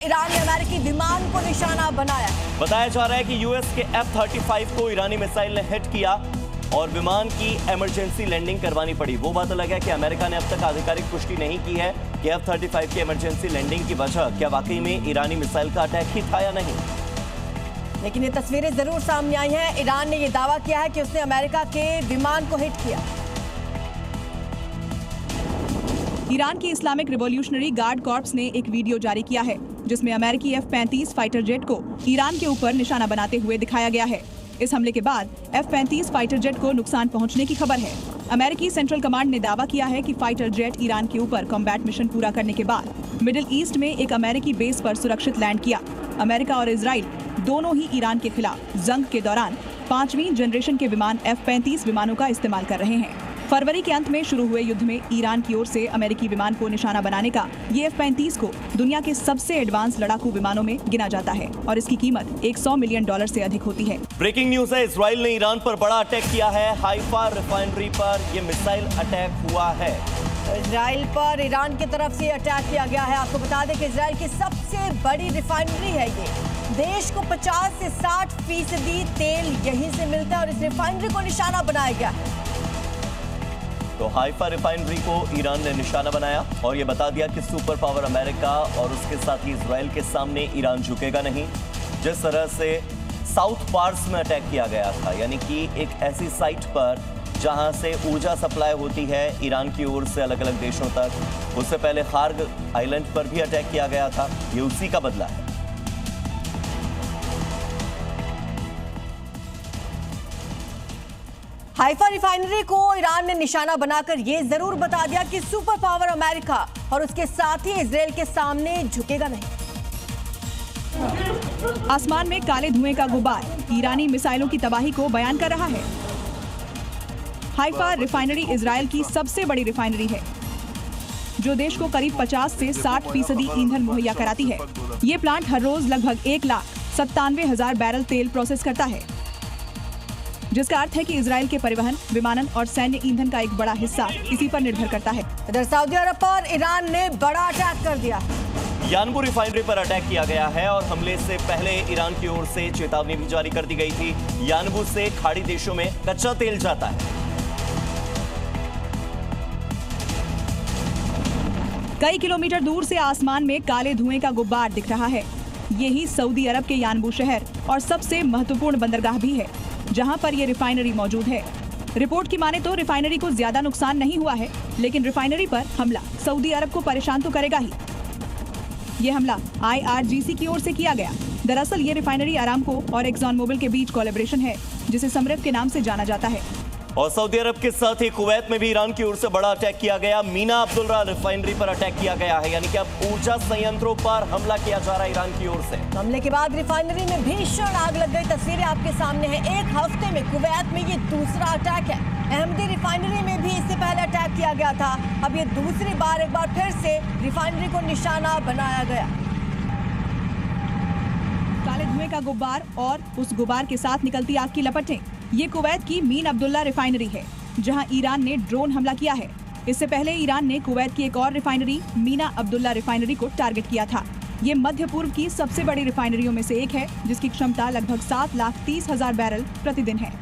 Iran ने अमेरिकी विमान को निशाना बनाया। बताया जा रहा है कि यूएस के F-35 को ईरानी मिसाइल ने हिट किया और विमान की इमरजेंसी लैंडिंग करवानी पड़ी। वो बात अलग है कि अमेरिका ने अब तक आधिकारिक पुष्टि नहीं की है कि F-35 की इमरजेंसी लैंडिंग की वजह क्या वाकई में ईरानी मिसाइल का अटैक ही था या नहीं। लेकिन ये तस्वीरें जरूर सामने आई हैं। ईरान ने यह दावा किया है कि उसने अमेरिका के विमान को हिट किया। ईरान की इस्लामिक रिवॉल्यूशनरी गार्ड कॉर्प्स ने एक वीडियो जारी किया है जिसमें अमेरिकी F-35 फाइटर जेट को ईरान के ऊपर निशाना बनाते हुए दिखाया गया है। इस हमले के बाद F-35 फाइटर जेट को नुकसान पहुंचने की खबर है। अमेरिकी सेंट्रल कमांड ने दावा किया है कि फाइटर जेट ईरान के ऊपर कॉम्बैट मिशन पूरा करने के बाद मिडिल ईस्ट में एक अमेरिकी बेस पर सुरक्षित लैंड किया। अमेरिका और इजराइल दोनों ही ईरान के खिलाफ जंग के दौरान 5वीं जनरेशन के विमान F-35 विमानों का इस्तेमाल कर रहे हैं। फरवरी के अंत में शुरू हुए युद्ध में ईरान की ओर से अमेरिकी विमान को निशाना बनाने का ये F-35 को दुनिया के सबसे एडवांस लड़ाकू विमानों में गिना जाता है और इसकी कीमत $100 मिलियन से अधिक होती है। ब्रेकिंग न्यूज है, इजराइल ने ईरान पर बड़ा अटैक किया है। हाइफा रिफाइनरी पर ये मिसाइल अटैक हुआ है। इजराइल पर ईरान की तरफ से अटैक किया गया है। आपको बता दें कि इजराइल की सबसे बड़ी रिफाइनरी है ये। देश को 50 से 60% तेल यहीं से मिलता है और इस रिफाइनरी को निशाना बनाया गया है। तो हाइफा रिफाइनरी को ईरान ने निशाना बनाया और ये बता दिया कि सुपर पावर अमेरिका और उसके साथ ही इजराइल के सामने ईरान झुकेगा नहीं। जिस तरह से साउथ पार्स में अटैक किया गया था, यानी कि एक ऐसी साइट पर जहां से ऊर्जा सप्लाई होती है ईरान की ओर से अलग अलग देशों तक, उससे पहले खार्ग आइलैंड पर भी अटैक किया गया था। ये उसी का बदला है। हाइफा रिफाइनरी को ईरान ने निशाना बनाकर ये जरूर बता दिया कि सुपर पावर अमेरिका और उसके साथ ही इजराइल के सामने झुकेगा नहीं। आसमान में काले धुएं का गुब्बार ईरानी मिसाइलों की तबाही को बयान कर रहा है। हाइफा रिफाइनरी इजराइल की सबसे बड़ी रिफाइनरी है जो देश को करीब 50 से 60% ईंधन मुहैया कराती है। ये प्लांट हर रोज लगभग 1,97,000 बैरल तेल प्रोसेस करता है, जिसका अर्थ है कि इजराइल के परिवहन, विमानन और सैन्य ईंधन का एक बड़ा हिस्सा इसी पर निर्भर करता है। इधर सऊदी अरब पर ईरान ने बड़ा अटैक कर दिया। यानबू रिफाइनरी पर अटैक किया गया है और हमले से पहले ईरान की ओर से चेतावनी भी जारी कर दी गई थी। यानबू से खाड़ी देशों में कच्चा तेल जाता है। कई किलोमीटर दूर से आसमान में काले धुएं का गुब्बार दिख रहा है। यही सऊदी अरब के यानबू शहर और सबसे महत्वपूर्ण बंदरगाह भी है जहां पर ये रिफाइनरी मौजूद है। रिपोर्ट की माने तो रिफाइनरी को ज्यादा नुकसान नहीं हुआ है, लेकिन रिफाइनरी पर हमला सऊदी अरब को परेशान तो करेगा ही। ये हमला IRGC की ओर से किया गया। दरअसल ये रिफाइनरी अरामको और एक्सॉन मोबिल के बीच कोलैबोरेशन है जिसे समरिफ के नाम से जाना जाता है। और सऊदी अरब के साथ ही कुवैत में भी ईरान की ओर से बड़ा अटैक किया गया। मीना अब्दुल्ला रिफाइनरी पर अटैक किया गया है, यानी कि अब ऊर्जा संयंत्रों पर हमला किया जा रहा है ईरान की ओर से। हमले के बाद रिफाइनरी में भीषण आग लग गई। तस्वीरें आपके सामने हैं। एक हफ्ते में कुवैत में ये दूसरा अटैक है। अहमदी रिफाइनरी में भी इससे पहले अटैक किया गया था। अब ये दूसरी बार एक बार फिर से रिफाइनरी को निशाना बनाया गया। काले धुएं का गुब्बार और उस गुब्बार के साथ निकलती आग की लपटें। ये कुवैत की मीन अब्दुल्ला रिफाइनरी है जहां ईरान ने ड्रोन हमला किया है। इससे पहले ईरान ने कुवैत की एक और रिफाइनरी मीना अब्दुल्ला रिफाइनरी को टारगेट किया था। ये मध्य पूर्व की सबसे बड़ी रिफाइनरियों में से एक है जिसकी क्षमता लगभग 7,30,000 बैरल प्रतिदिन है।